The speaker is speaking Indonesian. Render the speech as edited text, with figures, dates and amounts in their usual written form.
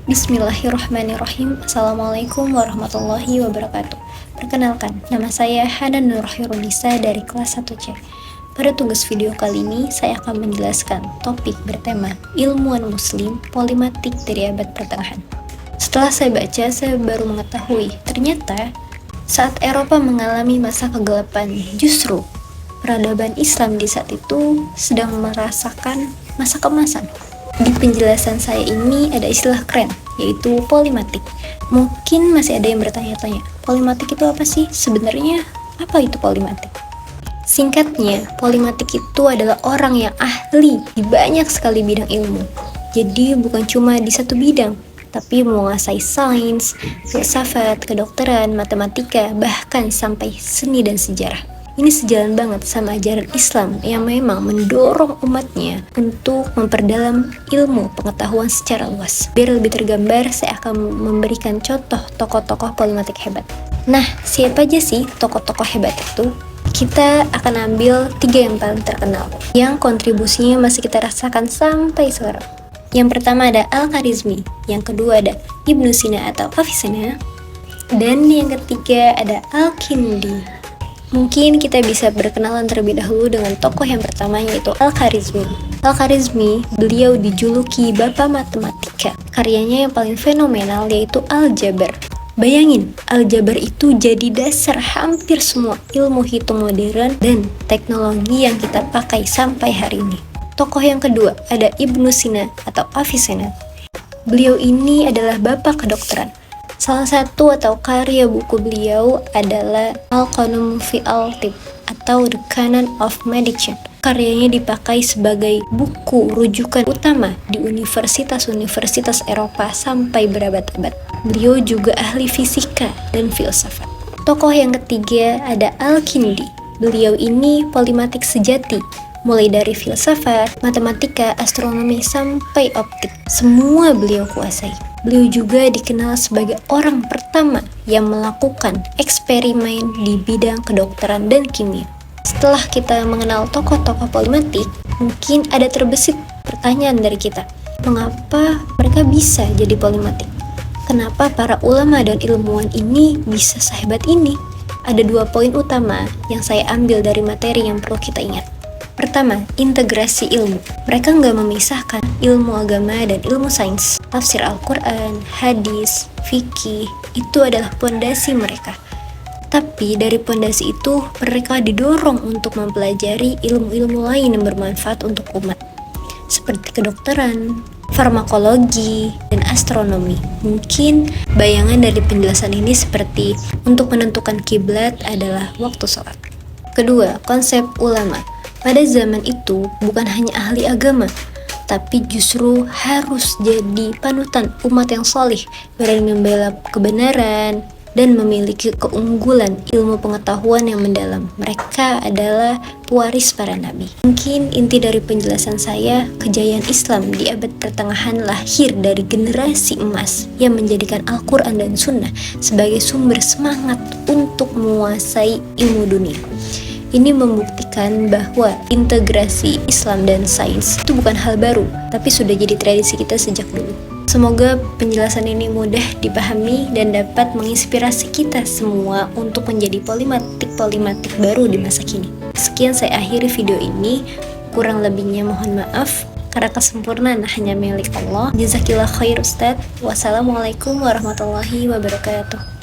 Bismillahirrahmanirrahim. Assalamualaikum warahmatullahi wabarakatuh. Perkenalkan, nama saya Hanan Nur Khairunisa dari kelas 1C. Pada tugas video kali ini, saya akan menjelaskan topik bertema ilmuwan muslim polimatik dari abad pertengahan. Setelah saya baca, saya baru mengetahui ternyata saat Eropa mengalami masa kegelapan, justru peradaban Islam di saat itu sedang merasakan masa keemasan. Di penjelasan saya ini ada istilah keren, yaitu polimatik. Mungkin masih ada yang bertanya-tanya, polimatik itu apa sih? Sebenarnya apa itu polimatik? Singkatnya, polimatik itu adalah orang yang ahli di banyak sekali bidang ilmu. Jadi bukan cuma di satu bidang, tapi menguasai sains, filsafat, kedokteran, matematika, bahkan sampai seni dan sejarah. Ini sejalan banget sama ajaran Islam yang memang mendorong umatnya untuk memperdalam ilmu pengetahuan secara luas. Biar lebih tergambar, saya akan memberikan contoh tokoh-tokoh polimatik hebat. Nah, siapa aja sih tokoh-tokoh hebat itu? Kita akan ambil 3 yang paling terkenal, yang kontribusinya masih kita rasakan sampai sekarang. Yang pertama ada Al-Kharizmi, yang kedua ada Ibnu Sina atau Avicenna, dan yang ketiga ada Al-Kindi. Mungkin kita bisa berkenalan terlebih dahulu dengan tokoh yang pertama, yaitu Al-Kharizmi. Al-Kharizmi, beliau dijuluki Bapak Matematika. Karyanya yang paling fenomenal yaitu Aljabar. Bayangin, Aljabar itu jadi dasar hampir semua ilmu hitung modern dan teknologi yang kita pakai sampai hari ini. Tokoh yang kedua ada Ibnu Sina atau Avicenna. Beliau ini adalah bapak kedokteran. Salah satu atau karya buku beliau adalah Al-Qanun fi Al-Tibb atau The Canon of Medicine. Karyanya dipakai sebagai buku rujukan utama di universitas-universitas Eropa sampai berabad-abad. Beliau juga ahli fisika dan filsafat. Tokoh yang ketiga ada Al-Kindi. Beliau ini polimatik sejati, mulai dari filsafat, matematika, astronomi, sampai optik. Semua beliau kuasai. Beliau juga dikenal sebagai orang pertama yang melakukan eksperimen di bidang kedokteran dan kimia. Setelah kita mengenal tokoh-tokoh polimatik, mungkin ada terbesit pertanyaan dari kita. Mengapa mereka bisa jadi polimatik? Kenapa para ulama dan ilmuwan ini bisa sehebat ini? Ada 2 poin utama yang saya ambil dari materi yang perlu kita ingat. Pertama, integrasi ilmu. Mereka nggak memisahkan ilmu agama dan ilmu sains. Tafsir Al-Quran, hadis, fikih, itu adalah pondasi mereka. Tapi dari pondasi itu, mereka didorong untuk mempelajari ilmu-ilmu lain yang bermanfaat untuk umat. Seperti kedokteran, farmakologi, dan astronomi. Mungkin bayangan dari penjelasan ini seperti untuk menentukan kiblat adalah waktu sholat. Kedua, konsep ulama. Pada zaman itu bukan hanya ahli agama, tapi justru harus jadi panutan umat yang solih, berani membela kebenaran, dan memiliki keunggulan ilmu pengetahuan yang mendalam. Mereka adalah pewaris para nabi. Mungkin inti dari penjelasan saya, kejayaan Islam di abad pertengahan lahir dari generasi emas yang menjadikan Al-Quran dan Sunnah sebagai sumber semangat untuk menguasai ilmu dunia. Ini membuktikan bahwa integrasi Islam dan sains itu bukan hal baru, tapi sudah jadi tradisi kita sejak dulu. Semoga penjelasan ini mudah dipahami dan dapat menginspirasi kita semua untuk menjadi polimatik baru di masa kini. Sekian saya akhiri video ini, kurang lebihnya mohon maaf, karena kesempurnaan hanya milik Allah. Jazakillah khair Ustadz. Wassalamualaikum warahmatullahi wabarakatuh.